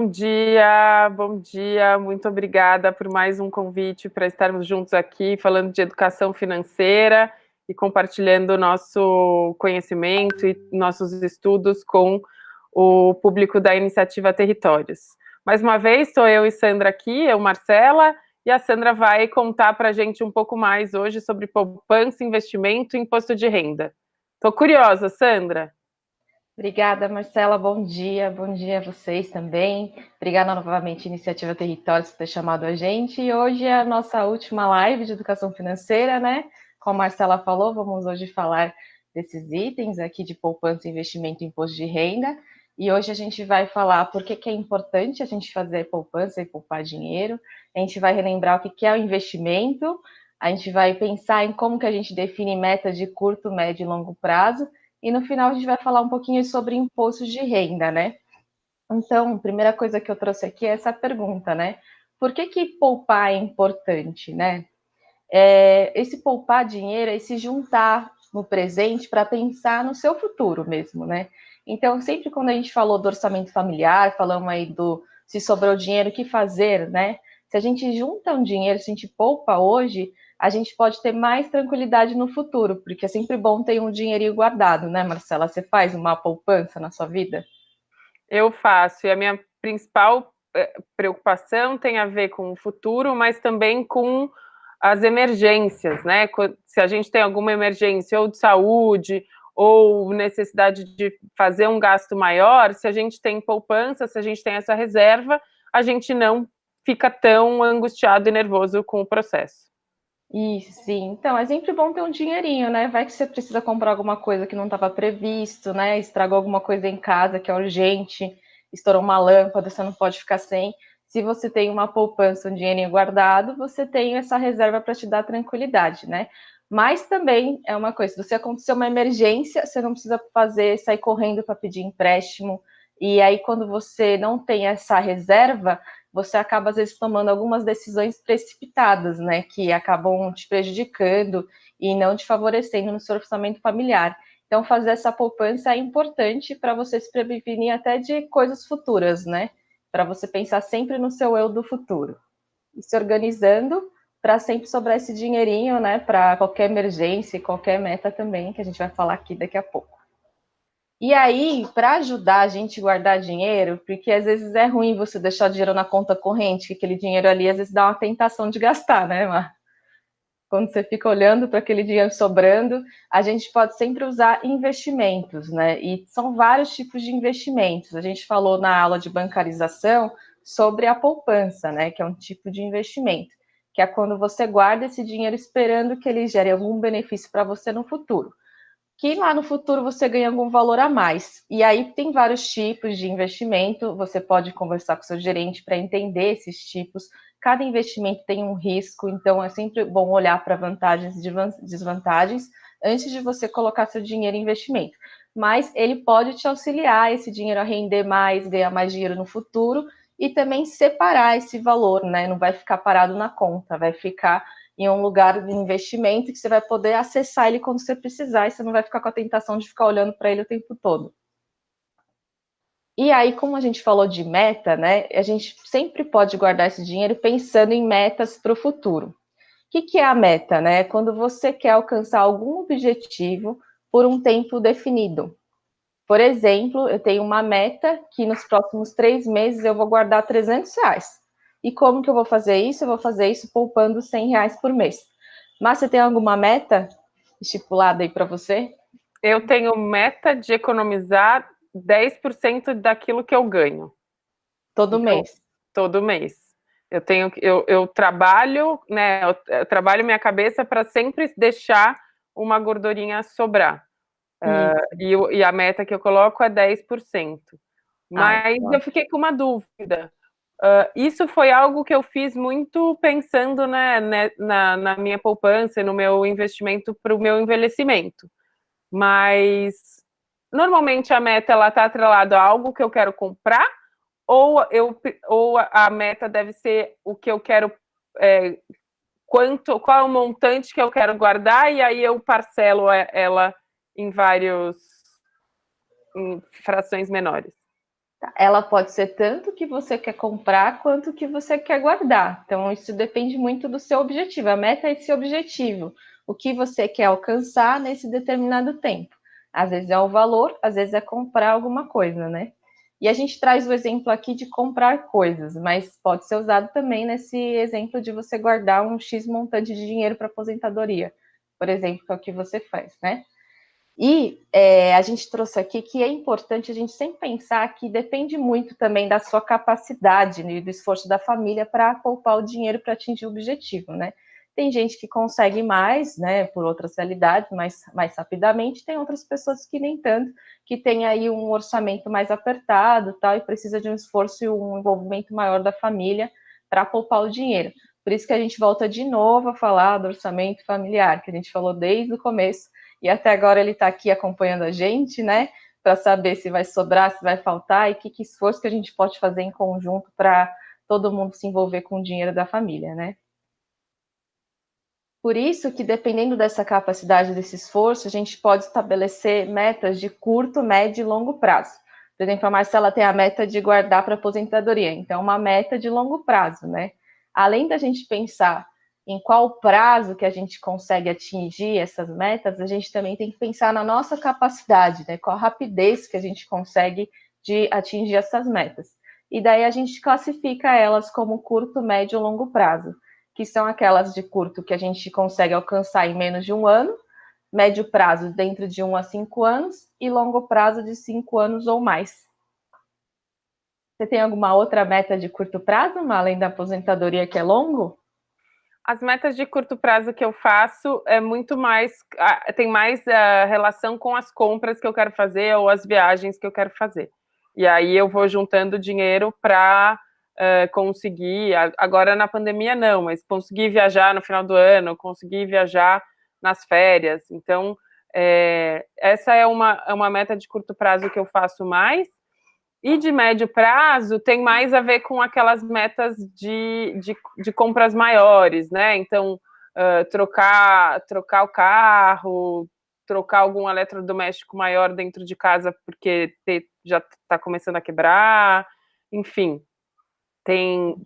Bom dia, muito obrigada por mais um convite para estarmos juntos aqui falando de educação financeira e compartilhando nosso conhecimento e nossos estudos com o público da Iniciativa Territórios. Mais uma vez, estou eu e Sandra aqui, eu, Marcela, e a Sandra vai contar para a gente um pouco mais hoje sobre poupança, investimento e imposto de renda. Estou curiosa, Sandra. Obrigada, Marcela. Bom dia a vocês também. Obrigada novamente, Iniciativa Territórios, por ter chamado a gente. E hoje é a nossa última live de educação financeira, né? Como a Marcela falou, vamos hoje falar desses itens aqui de poupança, investimento e imposto de renda. E hoje a gente vai falar por que é importante a gente fazer poupança e poupar dinheiro. A gente vai relembrar o que é o investimento. A gente vai pensar em como que a gente define meta de curto, médio e longo prazo. E no final a gente vai falar um pouquinho sobre imposto de renda, né? Então, a primeira coisa que eu trouxe aqui é essa pergunta, né? Por que poupar é importante, né? Esse poupar dinheiro é se juntar no presente para pensar no seu futuro mesmo, né? Então, sempre quando a gente falou do orçamento familiar, falamos aí do se sobrou dinheiro, o que fazer, né? Se a gente junta um dinheiro, se a gente poupa hoje, a gente pode ter mais tranquilidade no futuro, porque é sempre bom ter um dinheirinho guardado, né, Marcela? Você faz uma poupança na sua vida? Eu faço, e a minha principal preocupação tem a ver com o futuro, mas também com as emergências, né? Se a gente tem alguma emergência ou de saúde ou necessidade de fazer um gasto maior, se a gente tem poupança, se a gente tem essa reserva, a gente não fica tão angustiado e nervoso com o processo. Isso, sim. Então, é sempre bom ter um dinheirinho, né? Vai que você precisa comprar alguma coisa que não estava previsto, né? Estragou alguma coisa em casa que é urgente, estourou uma lâmpada, você não pode ficar sem. Se você tem uma poupança, um dinheirinho guardado, você tem essa reserva para te dar tranquilidade, né? Mas também é uma coisa, se acontecer uma emergência, você não precisa sair correndo para pedir empréstimo. E aí, quando você não tem essa reserva, você acaba, às vezes, tomando algumas decisões precipitadas, né, que acabam te prejudicando e não te favorecendo no seu orçamento familiar. Então, fazer essa poupança é importante para você se prevenir até de coisas futuras, né? Para você pensar sempre no seu eu do futuro. E se organizando para sempre sobrar esse dinheirinho, né, para qualquer emergência e qualquer meta também, que a gente vai falar aqui daqui a pouco. E aí, para ajudar a gente a guardar dinheiro, porque às vezes é ruim você deixar o dinheiro na conta corrente, que aquele dinheiro ali às vezes dá uma tentação de gastar, né, Mar? Quando você fica olhando para aquele dinheiro sobrando, a gente pode sempre usar investimentos, né? E são vários tipos de investimentos. A gente falou na aula de bancarização sobre a poupança, né? Que é um tipo de investimento, que é quando você guarda esse dinheiro esperando que ele gere algum benefício para você no futuro, que lá no futuro você ganha algum valor a mais. E aí tem vários tipos de investimento, você pode conversar com o seu gerente para entender esses tipos. Cada investimento tem um risco, então é sempre bom olhar para vantagens e desvantagens antes de você colocar seu dinheiro em investimento. Mas ele pode te auxiliar esse dinheiro a render mais, ganhar mais dinheiro no futuro e também separar esse valor, né? Não vai ficar parado na conta, vai ficar em um lugar de investimento que você vai poder acessar ele quando você precisar e você não vai ficar com a tentação de ficar olhando para ele o tempo todo. E aí, como a gente falou de meta, né? A gente sempre pode guardar esse dinheiro pensando em metas para o futuro. O que é a meta, né? Quando você quer alcançar algum objetivo por um tempo definido. Por exemplo, eu tenho uma meta que nos próximos 3 meses eu vou guardar R$ 300. E como que eu vou fazer isso? Eu vou fazer isso poupando R$ 100 por mês. Mas você tem alguma meta estipulada aí para você? Eu tenho meta de economizar 10% daquilo que eu ganho. Todo Então, mês. todo mês. Eu trabalho, né? Eu trabalho minha cabeça para sempre deixar uma gordurinha sobrar. Isso. E a meta que eu coloco é 10%. Ai, Mas eu ótimo. fiquei com uma dúvida. Isso foi algo que eu fiz muito pensando, né, na minha poupança, no meu investimento para o meu envelhecimento. Mas normalmente a meta ela está atrelada a algo que eu quero comprar ou a meta deve ser o que eu quero, é, qual é o montante que eu quero guardar e aí eu parcelo ela em vários em frações menores. Ela pode ser tanto que você quer comprar quanto que você quer guardar. Então, isso depende muito do seu objetivo. A meta é esse objetivo. O que você quer alcançar nesse determinado tempo. Às vezes é o valor, às vezes é comprar alguma coisa, né? E a gente traz o exemplo aqui de comprar coisas, mas pode ser usado também nesse exemplo de você guardar um X montante de dinheiro para aposentadoria, por exemplo, que é o que você faz, né? E a gente trouxe aqui que é importante a gente sempre pensar que depende muito também da sua capacidade e do esforço da família para poupar o dinheiro para atingir o objetivo, né? Tem gente que consegue mais, né, por outras realidades, mais rapidamente, tem outras pessoas que nem tanto, que tem aí um orçamento mais apertado, tal, e precisa de um esforço e um envolvimento maior da família para poupar o dinheiro. Por isso que a gente volta de novo a falar do orçamento familiar, que a gente falou desde o começo, e até agora ele está aqui acompanhando a gente, né, para saber se vai sobrar, se vai faltar, e que esforço que a gente pode fazer em conjunto para todo mundo se envolver com o dinheiro da família, né? Por isso que, dependendo dessa capacidade, desse esforço, a gente pode estabelecer metas de curto, médio e longo prazo. Por exemplo, a Marcela tem a meta de guardar para aposentadoria, então uma meta de longo prazo, né? Além da gente pensar em qual prazo que a gente consegue atingir essas metas, a gente também tem que pensar na nossa capacidade, né? Qual a rapidez que a gente consegue de atingir essas metas. E daí a gente classifica elas como curto, médio e longo prazo, que são aquelas de curto que a gente consegue alcançar em menos de um ano, médio prazo dentro de 1 a 5 anos e longo prazo de 5 anos ou mais. Você tem alguma outra meta de curto prazo, além da aposentadoria que é longo? As metas de curto prazo que eu faço é muito mais, tem mais relação com as compras que eu quero fazer ou as viagens que eu quero fazer. E aí eu vou juntando dinheiro para conseguir, agora na pandemia não, mas conseguir viajar no final do ano, conseguir viajar nas férias. Então, essa é uma meta de curto prazo que eu faço mais. E de médio prazo tem mais a ver com aquelas metas de compras maiores, né? Então, trocar o carro, trocar algum eletrodoméstico maior dentro de casa porque já está começando a quebrar, enfim. Tem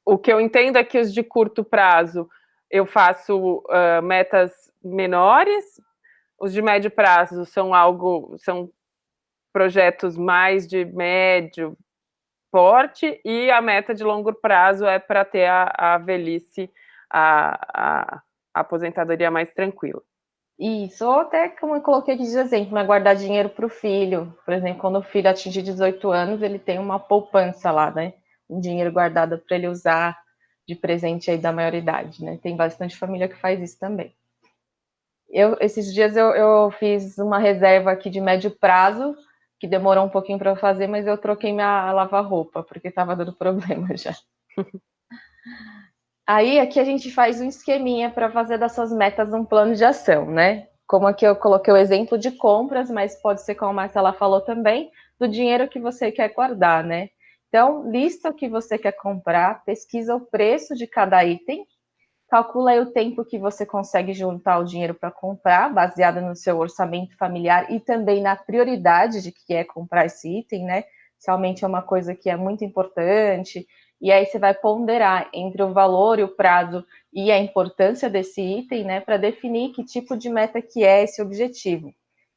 o que eu entendo é que os de curto prazo eu faço metas menores, os de médio prazo são projetos mais de médio porte, e a meta de longo prazo é para ter a velhice, a aposentadoria mais tranquila. Isso, ou até como eu coloquei aqui de exemplo, né, guardar dinheiro para o filho. Por exemplo, quando o filho atinge 18 anos, ele tem uma poupança lá, né? Um dinheiro guardado para ele usar de presente aí da maioridade, né? Tem bastante família que faz isso também. Esses dias eu fiz uma reserva aqui de médio prazo, que demorou um pouquinho para fazer, mas eu troquei minha lavar-roupa, porque estava dando problema já. Aí aqui a gente faz um esqueminha para fazer das suas metas um plano de ação, né? Como aqui eu coloquei o exemplo de compras, mas pode ser, como a Marcela falou também, do dinheiro que você quer guardar, né? Então, lista o que você quer comprar, pesquisa o preço de cada item, calcula aí o tempo que você consegue juntar o dinheiro para comprar, baseado no seu orçamento familiar e também na prioridade de que é comprar esse item, né? Se realmente é uma coisa que é muito importante, e aí você vai ponderar entre o valor e o prazo e a importância desse item, né, para definir que tipo de meta que é esse objetivo,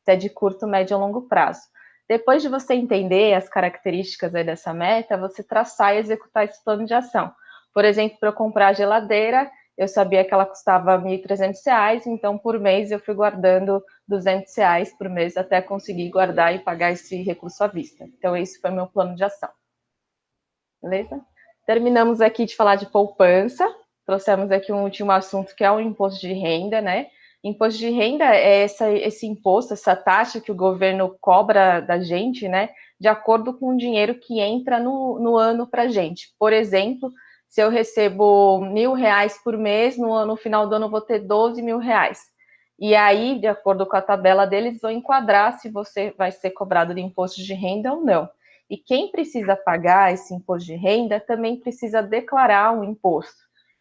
se é de curto, médio ou longo prazo. Depois de você entender as características aí dessa meta, você traçar e executar esse plano de ação. Por exemplo, para eu comprar a geladeira, eu sabia que ela custava R$ 1.300, então por mês eu fui guardando R$ 200 por mês até conseguir guardar e pagar esse recurso à vista. Então esse foi meu plano de ação. Beleza? Terminamos aqui de falar de poupança, trouxemos aqui um último assunto que é o imposto de renda, né? Imposto de renda é esse imposto, essa taxa que o governo cobra da gente, né? De acordo com o dinheiro que entra no ano para a gente. Por exemplo, se eu recebo R$ 1.000 por mês, no final do ano eu vou ter R$ 12.000. E aí, de acordo com a tabela deles, vão enquadrar se você vai ser cobrado de imposto de renda ou não. E quem precisa pagar esse imposto de renda também precisa declarar um imposto.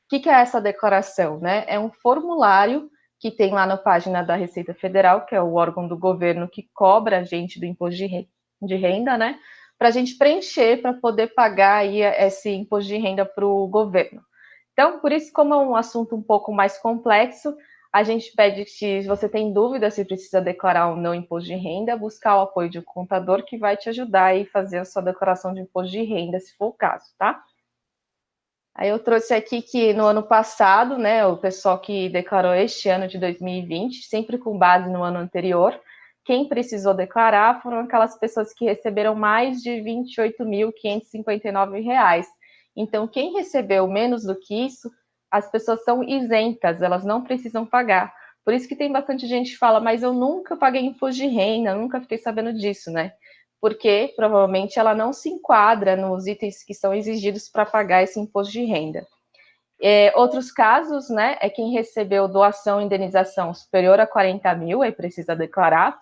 O que é essa declaração, né? É um formulário que tem lá na página da Receita Federal, que é o órgão do governo que cobra a gente do imposto de renda, né? para a gente preencher para poder pagar aí esse imposto de renda para o governo. Então, por isso, como é um assunto um pouco mais complexo, a gente pede que, se você tem dúvida se precisa declarar ou não imposto de renda, buscar o apoio de um contador que vai te ajudar a fazer a sua declaração de imposto de renda, se for o caso, tá? Aí eu trouxe aqui que no ano passado, né, o pessoal que declarou este ano de 2020, sempre com base no ano anterior, quem precisou declarar foram aquelas pessoas que receberam mais de R$ 28.559. Então, quem recebeu menos do que isso, as pessoas são isentas, elas não precisam pagar. Por isso que tem bastante gente que fala, mas eu nunca paguei imposto de renda, nunca fiquei sabendo disso, né? Porque provavelmente ela não se enquadra nos itens que são exigidos para pagar esse imposto de renda. Outros casos, né, é quem recebeu doação e indenização superior a 40 mil, aí precisa declarar.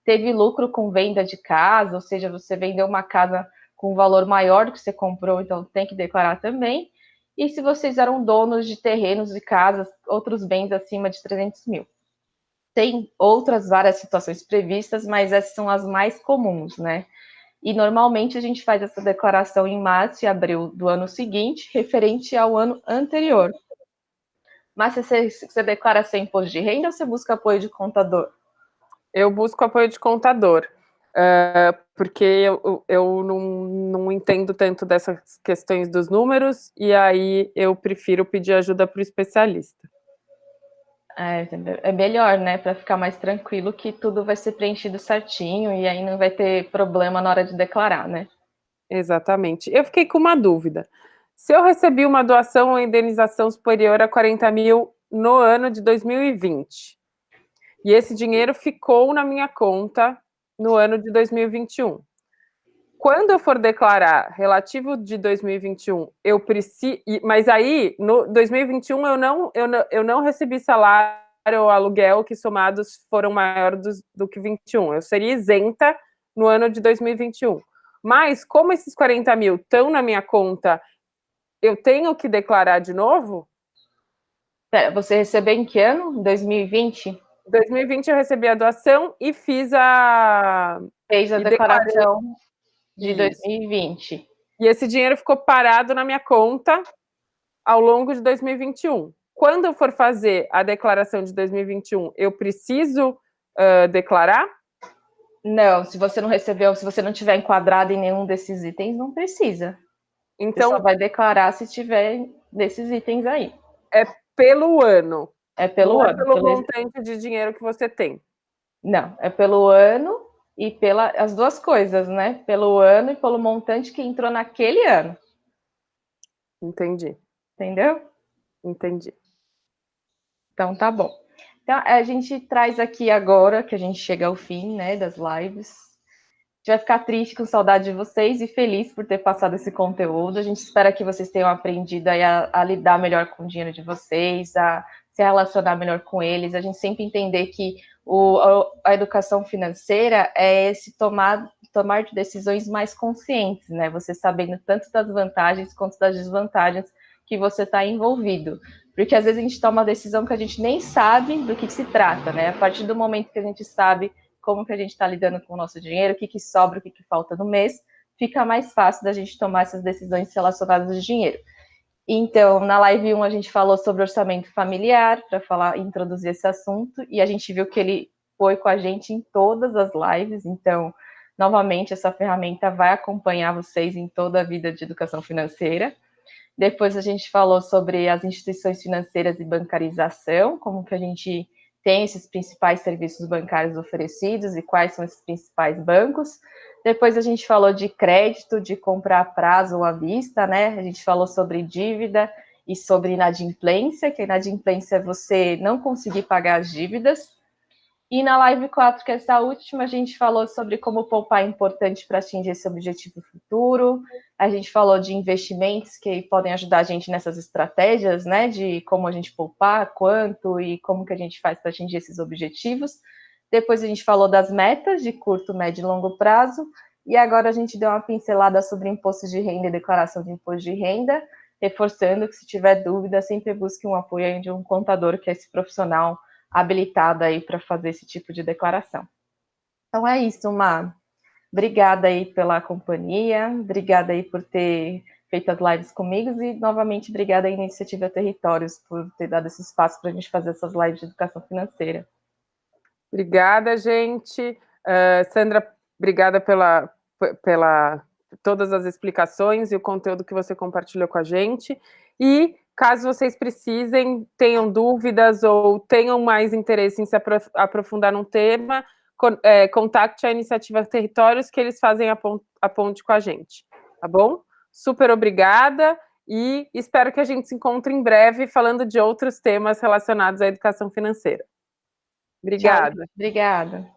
Teve lucro com venda de casa, ou seja, você vendeu uma casa com um valor maior do que você comprou, então tem que declarar também. E se vocês eram donos de terrenos e casas, outros bens acima de 300 mil. Tem outras várias situações previstas, mas essas são as mais comuns, né? E normalmente a gente faz essa declaração em março e abril do ano seguinte, referente ao ano anterior. Mas você declara sem imposto de renda ou você busca apoio de contador? Eu busco apoio de contador, porque eu não entendo tanto dessas questões dos números, e aí eu prefiro pedir ajuda para o especialista. É melhor, né? Para ficar mais tranquilo que tudo vai ser preenchido certinho e aí não vai ter problema na hora de declarar, né? Exatamente. Eu fiquei com uma dúvida. Se eu recebi uma doação ou indenização superior a 40 mil no ano de 2020, e esse dinheiro ficou na minha conta no ano de 2021, quando eu for declarar relativo de 2021, eu preciso. Mas aí, no 2021, eu não recebi salário ou aluguel que somados foram maiores do que 21. Eu seria isenta no ano de 2021. Mas, como esses 40 mil estão na minha conta, eu tenho que declarar de novo? Pera, você recebeu em que ano? 2020? Em 2020 eu recebi a doação e fiz a. Fez a E declarei declaração de isso. 2020. E esse dinheiro ficou parado na minha conta ao longo de 2021. Quando eu for fazer a declaração de 2021, eu preciso declarar? Não, se você não recebeu, se você não tiver enquadrado em nenhum desses itens, não precisa. Você só Então, vai declarar se tiver desses itens aí. é pelo ano, É não pelo é ano. pelo montante de dinheiro que você tem. Não, é pelo ano e pela as duas coisas, né? Pelo ano e pelo montante que entrou naquele ano. Entendi, Entendeu? entendi. Então tá bom. Então a gente traz aqui agora, que a gente chega ao fim, né, das lives. A gente vai ficar triste com saudade de vocês e feliz por ter passado esse conteúdo. A gente espera que vocês tenham aprendido aí a lidar melhor com o dinheiro de vocês, a se relacionar melhor com eles. A gente sempre entender que a educação financeira é esse tomar de decisões mais conscientes, né? Você sabendo tanto das vantagens quanto das desvantagens que você está envolvido. Porque às vezes a gente toma uma decisão que a gente nem sabe do que se trata, né? A partir do momento que a gente sabe como que a gente está lidando com o nosso dinheiro, o que, que sobra, o que, que falta no mês, fica mais fácil da gente tomar essas decisões relacionadas ao dinheiro. Então, na live 1 a gente falou sobre orçamento familiar, para introduzir esse assunto, e a gente viu que ele foi com a gente em todas as lives, então, novamente, essa ferramenta vai acompanhar vocês em toda a vida de educação financeira. Depois a gente falou sobre as instituições financeiras e bancarização, como que a gente tem esses principais serviços bancários oferecidos e quais são esses principais bancos. Depois a gente falou de crédito, de comprar a prazo ou à vista, né? A gente falou sobre dívida e sobre inadimplência, que a inadimplência é você não conseguir pagar as dívidas. E na live 4, que é essa última, a gente falou sobre como poupar é importante para atingir esse objetivo futuro. A gente falou de investimentos que podem ajudar a gente nessas estratégias, né? De como a gente poupar, quanto e como que a gente faz para atingir esses objetivos. Depois a gente falou das metas de curto, médio e longo prazo. E agora a gente deu uma pincelada sobre imposto de renda e declaração de imposto de renda, reforçando que se tiver dúvida, sempre busque um apoio de um contador, que é esse profissional habilitada aí para fazer esse tipo de declaração. Então é isso, Má. Obrigada aí pela companhia, obrigada aí por ter feito as lives comigo e, novamente, obrigada à Iniciativa Territórios por ter dado esse espaço para a gente fazer essas lives de educação financeira. Obrigada, gente. Sandra, obrigada pela todas as explicações e o conteúdo que você compartilhou com a gente. E caso vocês precisem, tenham dúvidas ou tenham mais interesse em se aprofundar num tema, contacte a Iniciativa Territórios, que eles fazem a ponte com a gente, tá bom? Super obrigada e espero que a gente se encontre em breve falando de outros temas relacionados à educação financeira. Obrigada. Tchau, obrigada.